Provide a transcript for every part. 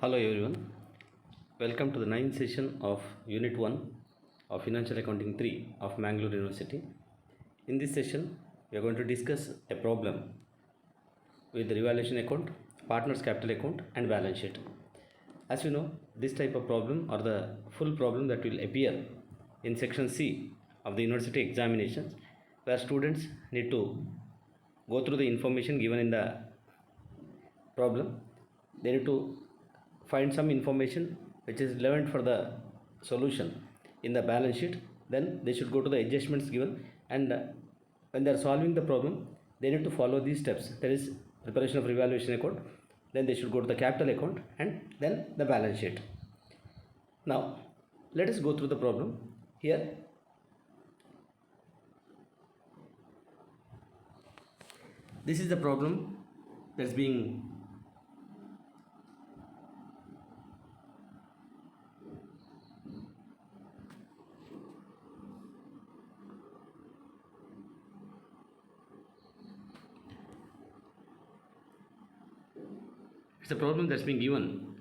Hello everyone, welcome to the ninth session of Unit 1 of Financial Accounting 3 of Mangalore University. In this session, we are going to discuss a problem with the revaluation account, partners capital account and balance sheet. As you know, this type of problem or the full problem that will appear in section C of the university examinations, where students need to go through the information given in the problem. They need to find some information which is relevant for the solution in the balance sheet. Then they should go to the adjustments given, and when they are solving the problem, they need to follow these steps. There is preparation of revaluation account, then they should go to the capital account, and then the balance sheet. Now let us go through the problem. Here this is the problem that's being it's a problem that's been given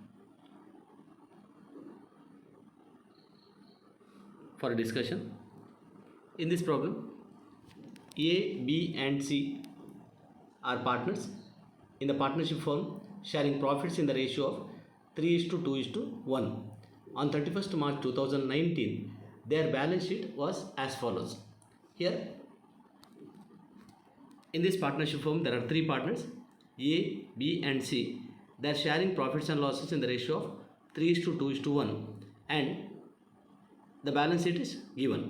for a discussion. In this problem, A, B and C are partners in the partnership firm sharing profits in the ratio of 3:2:1. On 31st March 2019, their balance sheet was as follows. Here, in this partnership firm, there are three partners, A, B and C. They are sharing profits and losses in the ratio of 3:2:1, and the balance sheet is given.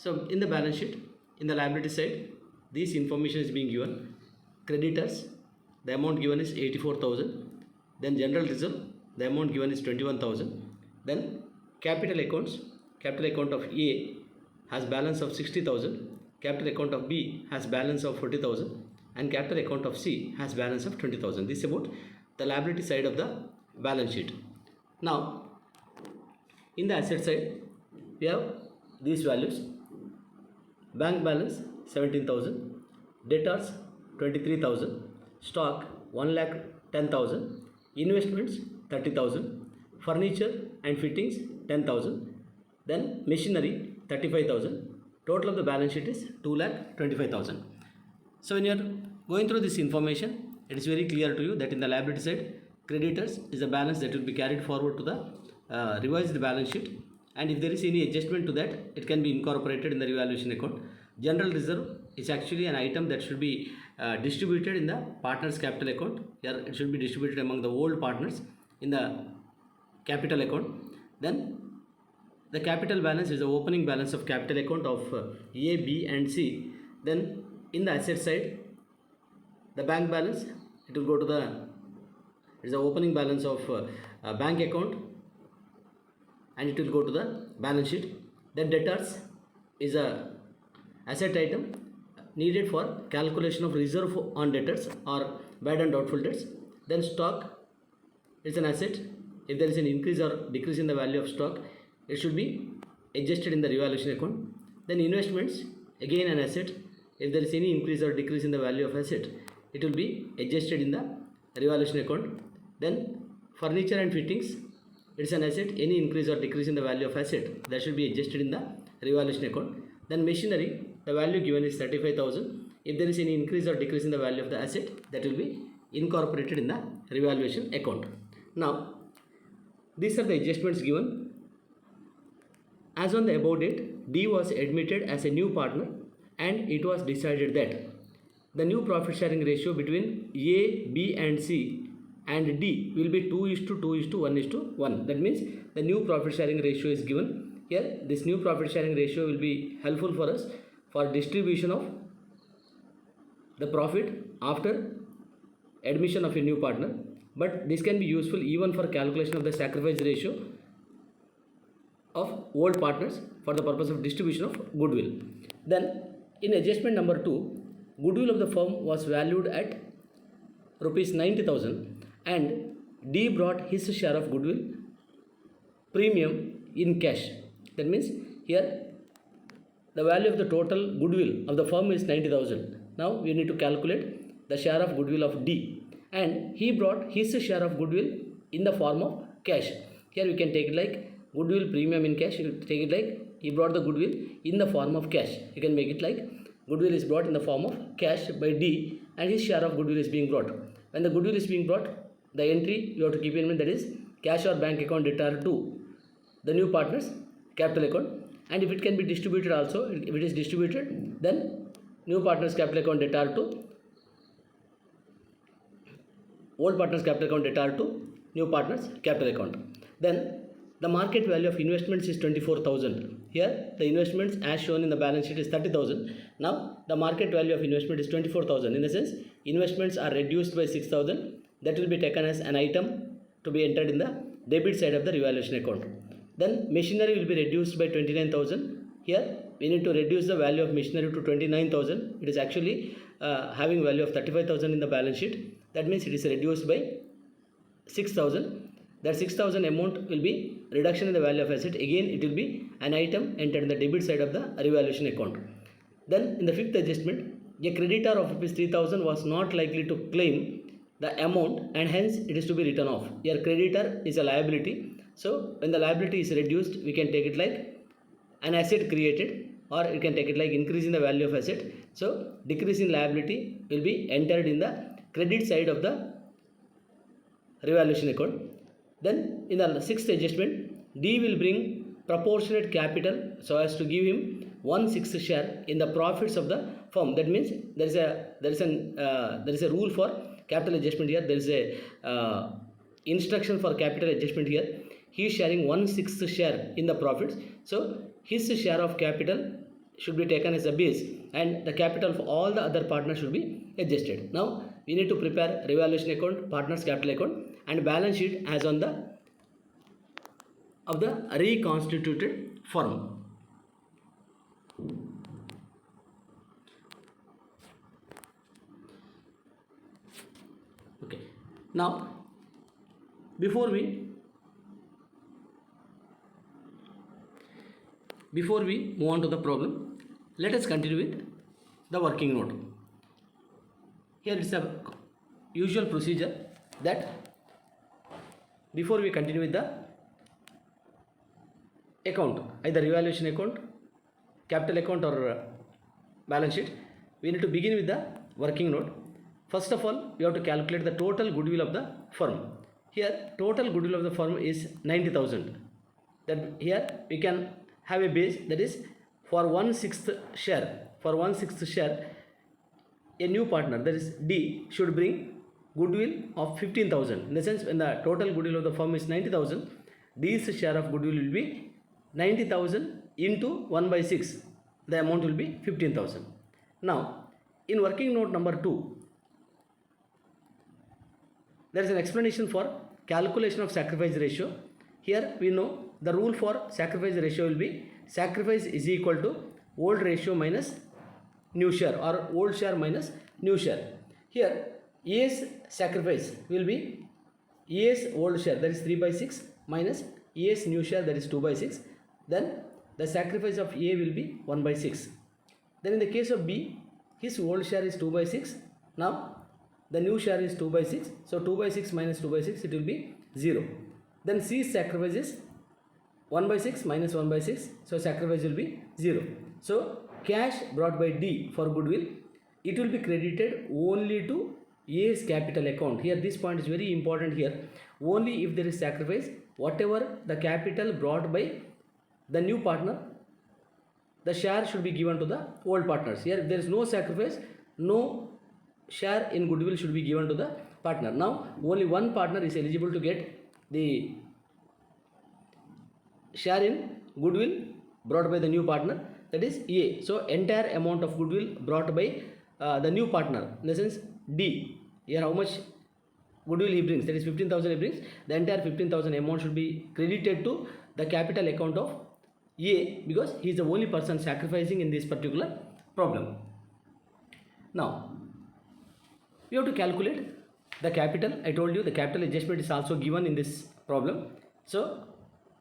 So in the balance sheet, in the liability side, this information is being given. Creditors, the amount given is 84,000. Then general reserve, the amount given is 21,000. Then capital accounts, capital account of A has balance of 60,000. Capital account of B has balance of 40,000, and capital account of C has balance of 20,000. This is about the liability side of the balance sheet. Now in the asset side, we have these values: bank balance 17,000, debtors 23,000, stock 1,10,000, investments 30,000, furniture and fittings 10,000, then machinery 35,000. Total of the balance sheet is 2,25,000. So when you are going through this information, it is very clear to you that in the liability side, creditors is a balance that will be carried forward to the revised balance sheet, and if there is any adjustment to that, it can be incorporated in the revaluation account. General reserve is actually an item that should be distributed in the partners capital account. Here it should be distributed among the old partners in the capital account. Then the capital balance is the opening balance of capital account of A, B and C. Then in the asset side, the bank balance, it will go to the, it is the opening balance of bank account, and it will go to the balance sheet. Then debtors is a asset item needed for calculation of reserve on debtors or bad and doubtful debts. Then stock is an asset. If there is an increase or decrease in the value of stock, it should be adjusted in the revaluation account. Then investments, again an asset. If there is any increase or decrease in the value of asset, it will be adjusted in the revaluation account. Then furniture and fittings, it is an asset. Any increase or decrease in the value of asset, that should be adjusted in the revaluation account. Then machinery, the value given is 35,000. If there is any increase or decrease in the value of the asset, that will be incorporated in the revaluation account. Now these are the adjustments given. As on the above date, D was admitted as a new partner, and it was decided that the new profit sharing ratio between A, B and C and D will be 2:1:1. That means the new profit sharing ratio is given. Here this new profit sharing ratio will be helpful for us for distribution of the profit after admission of a new partner, but this can be useful even for calculation of the sacrifice ratio of old partners for the purpose of distribution of goodwill. Then in adjustment number 2, goodwill of the firm was valued at rupees 90,000, and D brought his share of goodwill premium in cash. That means here the value of the total goodwill of the firm is 90,000. Now we need to calculate the share of goodwill of D, and he brought his share of goodwill in the form of cash. Here we can take it like goodwill premium in cash. You take it like he brought the goodwill in the form of cash. You can make it like goodwill is brought in the form of cash by D, and his share of goodwill is being brought. When the goodwill is being brought, the entry you have to keep in mind, that is cash or bank account debtor to the new partner's capital account. And if it can be distributed also, if it is distributed, then new partner's capital account debtor to old partner's capital account debtor to new partner's capital account. Then the market value of investments is 24,000. Here the investments as shown in the balance sheet is 30,000. Now the market value of investment is 24,000. In the sense, investments are reduced by 6,000. That will be taken as an item to be entered in the debit side of the revaluation account. Then machinery will be reduced by 29,000. Here we need to reduce the value of machinery to 29,000. It is actually having value of 35,000 in the balance sheet. That means it is reduced by 6,000. That 6,000 amount will be reduction in the value of asset. Again it will be an item entered in the debit side of the revaluation account. Then in the fifth adjustment, a creditor of rupees 3,000 was not likely to claim the amount, and hence it is to be written off. Your creditor is a liability. So when the liability is reduced, we can take it like an asset created, or you can take it like increase in the value of asset. So decrease in liability will be entered in the credit side of the revaluation account. Then in the sixth adjustment, D will bring proportionate capital so as to give him 1/6 share in the profits of the firm. That means there is a rule for capital adjustment here. There is a instruction for capital adjustment here. He is sharing 1/6 share in the profits. So his share of capital should be taken as a base, and the capital of all the other partners should be adjusted. Now we need to prepare revaluation account, partners capital account, and balance sheet as on the of the reconstituted firm. Okay. Now before we move on to the problem, let us continue with the working note. Here is a usual procedure that before we continue with the account, either revaluation account, capital account, or balance sheet, we need to begin with the working note. First of all, we have to calculate the total goodwill of the firm. Here total goodwill of the firm is 90,000. That here we can have a base, that is for 1/6 share. For 1/6 share, a new partner, that is D, should bring goodwill of 15,000. In the sense, when the total goodwill of the firm is 90,000, D's share of goodwill will be 90,000 into 1/6. The amount will be 15,000. Now in working note number 2, there is an explanation for calculation of sacrifice ratio. Here we know the rule for sacrifice ratio will be sacrifice is equal to old ratio minus new share, or old share minus new share. Here A's sacrifice will be A's old share, that is 3/6, minus A's new share, that is 2/6. Then the sacrifice of A will be 1/6. Then in the case of B, his old share is 2/6. Now the new share is 2/6. So 2/6 minus 2/6, it will be 0. Then C's sacrifice is 1/6 minus 1/6. So sacrifice will be 0. So cash brought by D for goodwill, it will be credited only to A's capital account. Here this point is very important here. Only if there is sacrifice, whatever the capital brought by the new partner, the share should be given to the old partners. Here if there is no sacrifice, no share in goodwill should be given to the partner. Now only one partner is eligible to get the share in goodwill brought by the new partner, that is A. So entire amount of goodwill brought by the new partner, in the sense D, here how much goodwill he brings, that is 15,000 he brings, the entire 15,000 amount should be credited to the capital account of A, because he is the only person sacrificing in this particular problem. Now we have to calculate the capital. I told you the capital adjustment is also given in this problem. So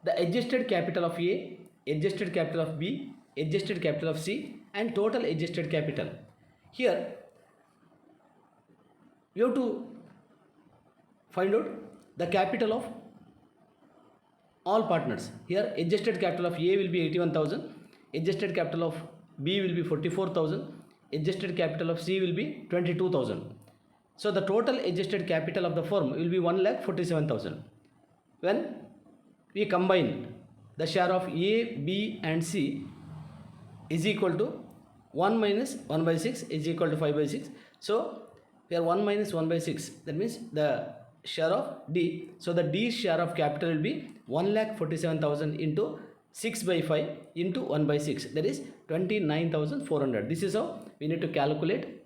the adjusted capital of A, adjusted capital of B, adjusted capital of C, and total adjusted capital. Here we have to find out the capital of all partners. Here adjusted capital of A will be 81,000, adjusted capital of B will be 44,000, adjusted capital of C will be 22,000. So the total adjusted capital of the firm will be 1,47,000. When we combine the share of A, B and C is equal to 1 minus 1 by 6 is equal to 5 by 6. So here 1 minus 1 by 6, that means the share of D. So the D share of capital will be 1,47,000 into 6 by 5 into 1 by 6, that is 29,400. This is how we need to calculate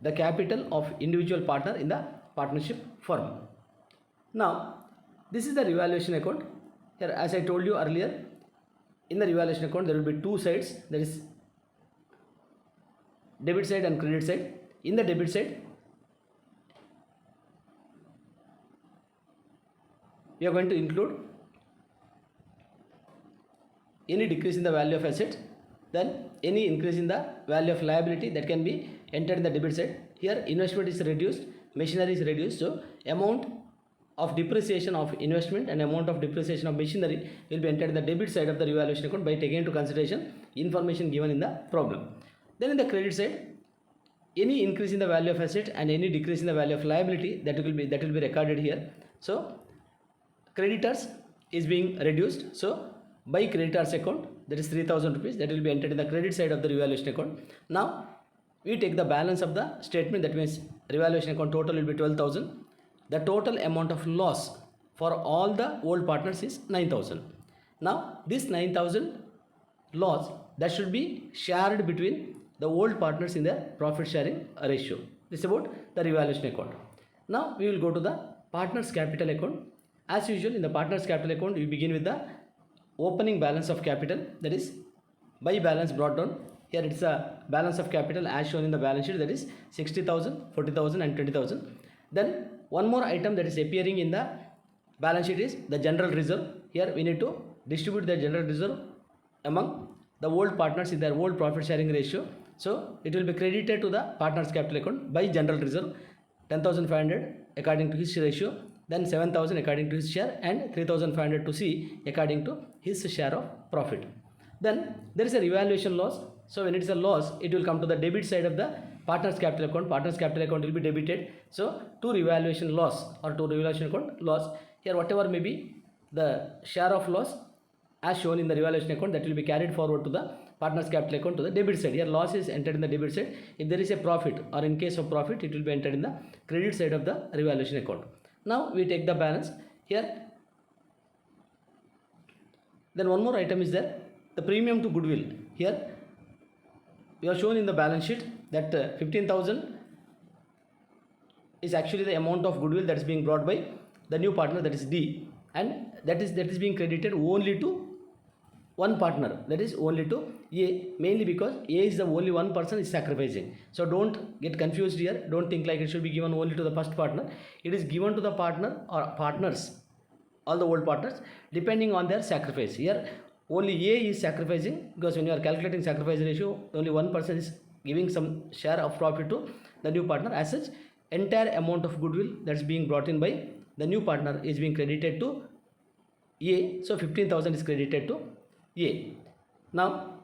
the capital of individual partner in the partnership firm. Now this is the revaluation account. Here, as I told you earlier, in the revaluation account there will be two sides, that is debit side and credit side. In the debit side, we are going to include any decrease in the value of asset, then any increase in the value of liability that can be entered in the debit side. Here investment is reduced, machinery is reduced, so amount of depreciation of investment and amount of depreciation of machinery will be entered in the debit side of the revaluation account by taking into consideration information given in the problem. Then in the credit side, any increase in the value of asset and any decrease in the value of liability that will be recorded here. So creditors is being reduced, so by creditors account, that is 3,000 rupees, that will be entered in the credit side of the revaluation account. Now we take the balance of the statement, that means revaluation account total will be 12,000. The total amount of loss for all the old partners is 9,000. Now this 9,000 loss that should be shared between the old partners in their profit sharing ratio. This is about the revaluation account. Now we will go to the partners capital account. As usual, in the partners capital account, we begin with the opening balance of capital, that is by balance brought down. Here it's a balance of capital as shown in the balance sheet, that is 60,000, 40,000 and 20,000. Then one more item that is appearing in the balance sheet is the general reserve. Here we need to distribute the general reserve among the old partners in their old profit sharing ratio. So it will be credited to the partners capital account by general reserve, 10,500 according to his ratio, then 7,000 according to his share, and 3,500 to C according to his share of profit. Then there is a revaluation loss. So when it is a loss, it will come to the debit side of the partners capital account. Partners capital account will be debited. So to revaluation loss or to revaluation account loss, here whatever may be the share of loss as shown in the revaluation account, that will be carried forward to the partners capital account to the debit side. Here loss is entered in the debit side. If there is a profit or in case of profit, it will be entered in the credit side of the revaluation account. Now we take the balance here. Then one more item is there, the premium to goodwill. Here we have shown in the balance sheet that 15,000 is actually the amount of goodwill that is being brought by the new partner, that is D, and that is being credited only to one partner, that is only to A, mainly because A is the only one person is sacrificing. So don't get confused here. Don't think like it should be given only to the first partner. It is given to the partner or partners, all the old partners, depending on their sacrifice. Here only A is sacrificing, because when you are calculating sacrifice ratio, only one person is giving some share of profit to the new partner. As such, entire amount of goodwill that is being brought in by the new partner is being credited to A. So 15,000 is credited to A. Now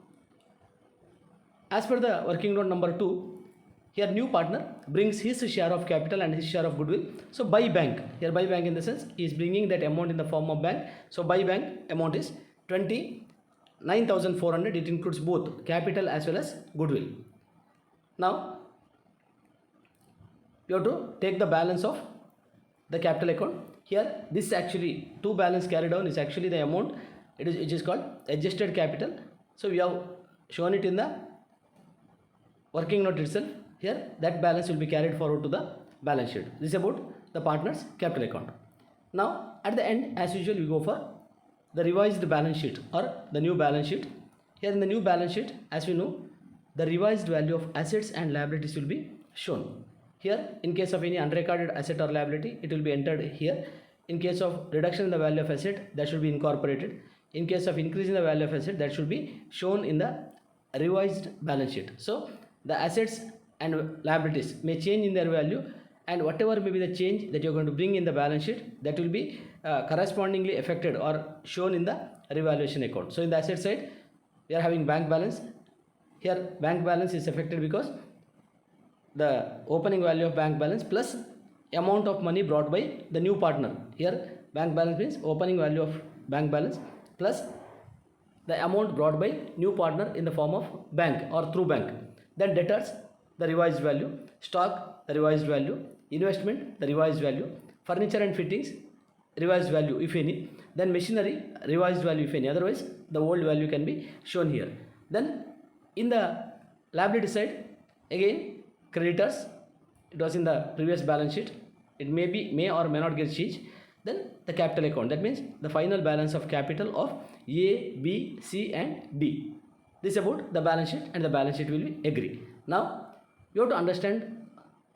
as per the working note number 2, here new partner brings his share of capital and his share of goodwill. So by bank, here by bank in the sense he is bringing that amount in the form of bank. So by bank amount is 29,400. It includes both capital as well as goodwill. Now you have to take the balance of the capital account. Here this actually two balance carried down is actually the amount it is called adjusted capital. So we have shown it in the working note itself. Here that balance will be carried forward to the balance sheet. This is about the partners capital account. Now at the end, as usual, we go for the revised balance sheet or the new balance sheet. Here in the new balance sheet, as we know, the revised value of assets and liabilities will be shown. Here in case of any unrecorded asset or liability, it will be entered here. In case of reduction in the value of asset, that should be incorporated. In case of increase in the value of asset, that should be shown in the revised balance sheet. So the assets and liabilities may change in their value and whatever may be the change that you're going to bring in the balance sheet, that will be correspondingly affected or shown in the revaluation account. So in the asset side, we are having bank balance. Here bank balance is affected because the opening value of bank balance plus amount of money brought by the new partner. Here bank balance means opening value of bank balance plus the amount brought by new partner in the form of bank or through bank. Then debtors, the revised value, stock, the revised value, investment, the revised value, furniture and fittings, revised value if any, then machinery, revised value if any, otherwise the old value can be shown here. Then in the liability side, again creditors, it was in the previous balance sheet, it may or may not get changed. Then the capital account, that means the final balance of capital of A, B, C and D. This is about the balance sheet, and the balance sheet will be agree. Now you have to understand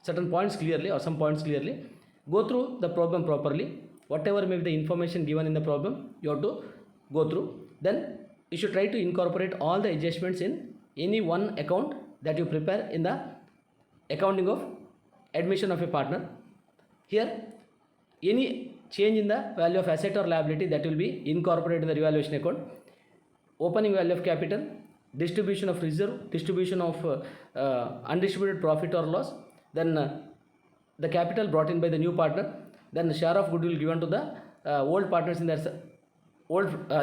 certain points clearly or some points clearly. Go through the problem properly. Whatever may be the information given in the problem, you have to go through. Then you should try to incorporate all the adjustments in any one account that you prepare in the accounting of admission of a partner. Here any change in the value of asset or liability, that will be incorporated in the revaluation account. Opening value of capital, distribution of reserve, distribution of undistributed profit or loss, then the capital brought in by the new partner, then the share of goodwill given to the old partners in their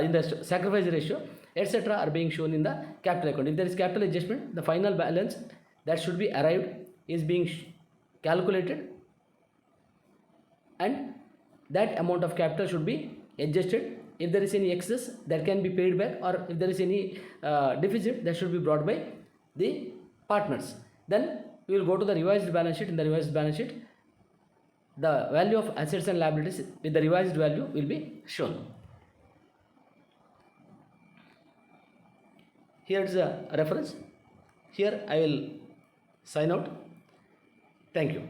in the sacrifice ratio, etc. are being shown in the capital account. If there is capital adjustment, the final balance that should be arrived is being calculated, and that amount of capital should be adjusted. If there is any excess, that can be paid back, or if there is any deficit, that should be brought by the partners. Then we will go to the revised balance sheet. In the revised balance sheet, the value of assets and liabilities with the revised value will be shown. Here is a reference. Here I will sign out. Thank you.